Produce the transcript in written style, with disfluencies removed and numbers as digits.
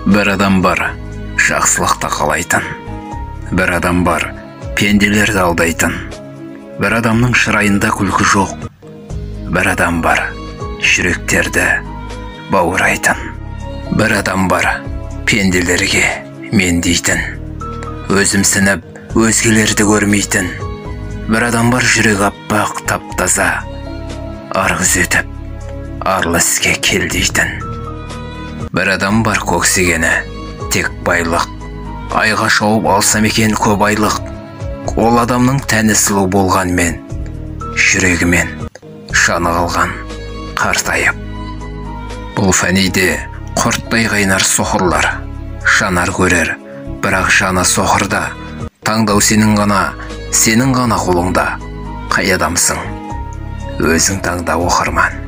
Бір адам бар, жақсылықты қалайтын. Бір адам бар, пенделерді алдайтын. Бір адамның шырайында күлкі жоқ. Бір адам бар, жүректерді бауырайтын. Бір адам бар, пенделерге мен дейтін. Өзімсініп, өзгелерді көрмейтін. Бір адам бар, жүрек аппақ, тап-таза, арғыз өтіп, арлы іске кел дейтін. Бір адам бар, көксегені тек байлық. Айға шауып алсам екен көп айлық. Ол адамның тәні сұлу болғанмен, жүрегімен жаны қалған қартайып. Бұл фәниде құрттай қайнар соқырлар, жанар көрер, бірақ жаны соқырда. Таңдау сенің ғана қолыңда. Қай адамсың? Өзің таңда, оқырман.